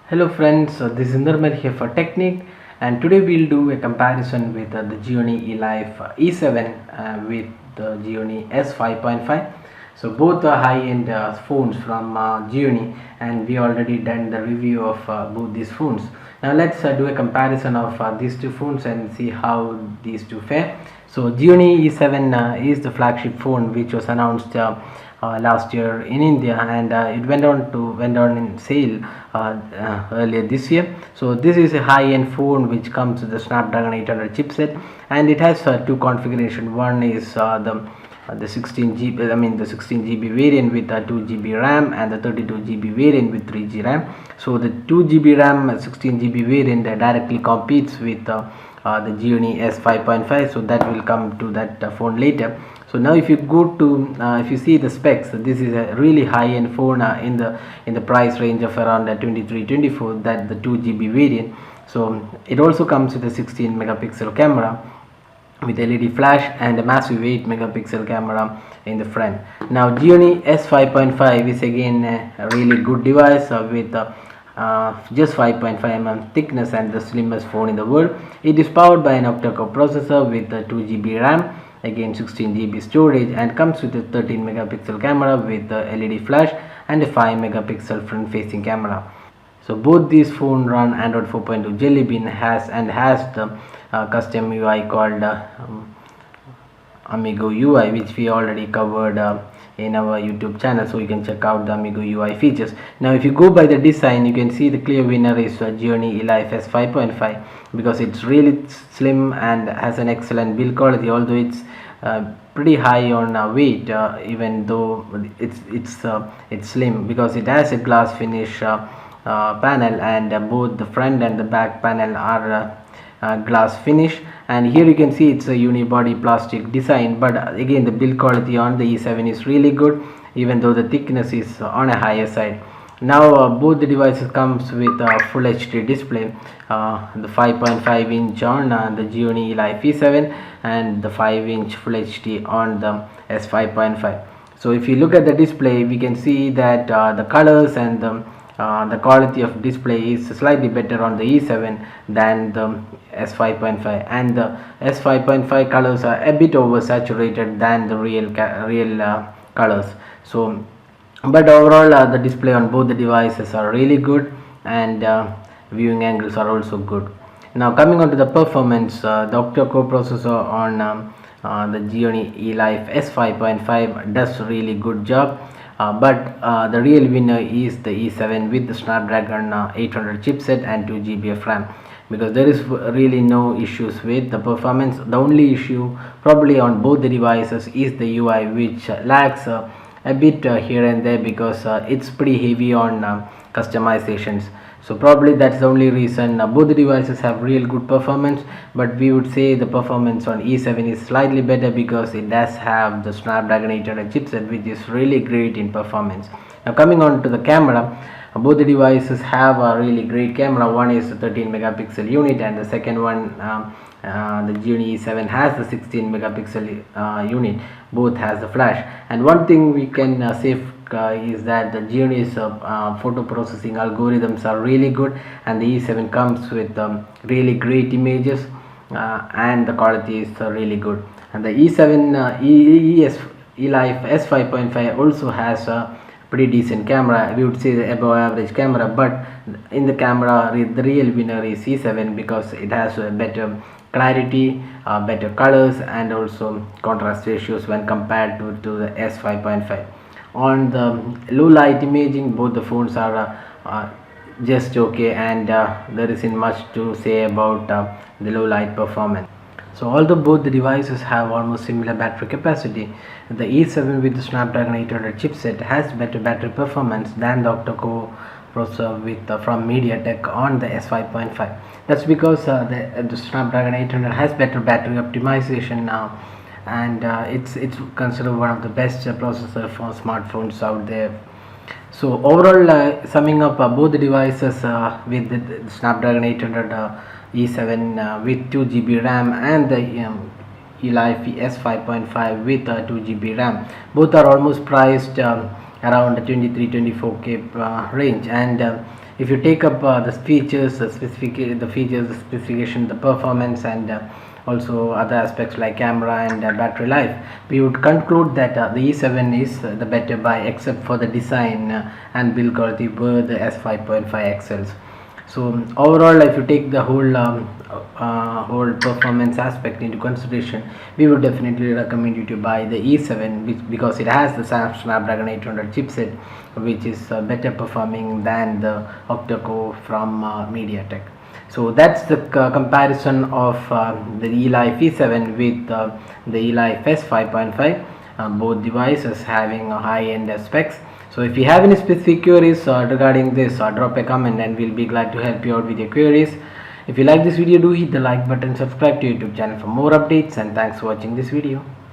Hello friends, this is Nirmal here for Technique, and today we'll do a comparison with the Gionee eLife E7 with the Gionee S5.5. So both are high-end phones from Gionee, and we already done the review of both these phones. Now let's do a comparison of these two phones and see how these two fare. So Gionee E7 is the flagship phone which was announced last year in India, and it went on in sale earlier this year. So this is a high-end phone which comes with the Snapdragon 800 chipset, and it has two configuration. One is the 16 GB, the 16 GB variant with 2 GB RAM, and the 32 GB variant with 3 GB RAM. So the 2 GB RAM 16 GB variant directly competes with the Gionee S5.5, so that will come to that phone later. So now if you go to if you see the specs, this is a really high-end phone in the price range of around 23-24, that the 2 GB variant. So it also comes with a 16 megapixel camera with LED flash and a massive 8 megapixel camera in the front. Now Gionee S5.5 is again a really good device with just 5.5 mm thickness and the slimmest phone in the world. It is powered by an octa-core processor with 2 GB RAM, again 16 GB storage, and comes with a 13 megapixel camera with LED flash and a 5 megapixel front facing camera. So both these phones run Android 4.2 Jelly Bean has the custom UI called Amigo UI, which we already covered in our YouTube channel, so you can check out the Amigo UI features. Now if you go by the design, you can see the clear winner is Gionee eLife S5.5, because it's really slim and has an excellent build quality, although it's pretty high on weight, even though it's slim, because it has a glass finish panel, and both the front and the back panel are glass finish. And here you can see it's a unibody plastic design, but again the build quality on the E7 is really good, even though the thickness is on a higher side. Now both the devices comes with a full HD display, the 5.5 inch on the Gionee eLife E7, and the 5 inch full HD on the S5.5. so if you look at the display, we can see that the colors and the quality of display is slightly better on the E7 than the S5.5, and the S5.5 colors are a bit oversaturated than the real colors. So but overall the display on both the devices are really good, and viewing angles are also good. Now coming on to the performance, the octa-core processor on the Gionee eLife S5.5 does a really good job, but the real winner is the E7 with the Snapdragon 800 chipset and 2 GB of RAM, because there is really no issues with the performance. The only issue probably on both the devices is the UI, which lags a bit here and there, because it's pretty heavy on customizations. So probably that's the only reason. Both the devices have real good performance, but we would say the performance on E7 is slightly better because it does have the Snapdragon 800 chipset, which is really great in performance. Now coming on to the camera, both the devices have a really great camera. One is a 13 megapixel unit, and the second one, the Gionee E7, has the 16 megapixel unit. Both has the flash, and one thing we can say is that the Gionee's photo processing algorithms are really good, and the E7 comes with really great images, and the quality is really good. And the E7 eLife S5.5 also has a pretty decent camera. We would say the above average camera, but in the camera the real winner is E7, because it has a better clarity, better colors, and also contrast ratios when compared to the S5.5. On the low light imaging, both the phones are just okay, and there isn't much to say about the low light performance. So although both the devices have almost similar battery capacity, the E7 with the Snapdragon 800 chipset has better battery performance than the octa-core processor with from MediaTek on the S5.5. That's because the Snapdragon 800 has better battery optimization, and it's considered one of the best processor for smartphones out there. So overall, summing up both the devices with the Snapdragon 800 E7 with 2 GB RAM, and the eLife S5.5 with 2 GB RAM, both are almost priced around 23-24K range, and If you take up the features, the features, the specification, the performance, and also other aspects like camera and battery life, we would conclude that the E7 is the better buy, except for the design and build quality were the S5.5 excels. So overall, if you take the whole performance aspect into consideration, we would definitely recommend you to buy the E7, because it has the Snapdragon 800 chipset, which is better performing than the octa-core from MediaTek. So that's the comparison of the eLife E7 with the eLife S5.5, both devices having a high-end specs. So if you have any specific queries regarding this, drop a comment and we'll be glad to help you out with your queries. If you like this video, do hit the like button, subscribe to YouTube channel for more updates, and thanks for watching this video.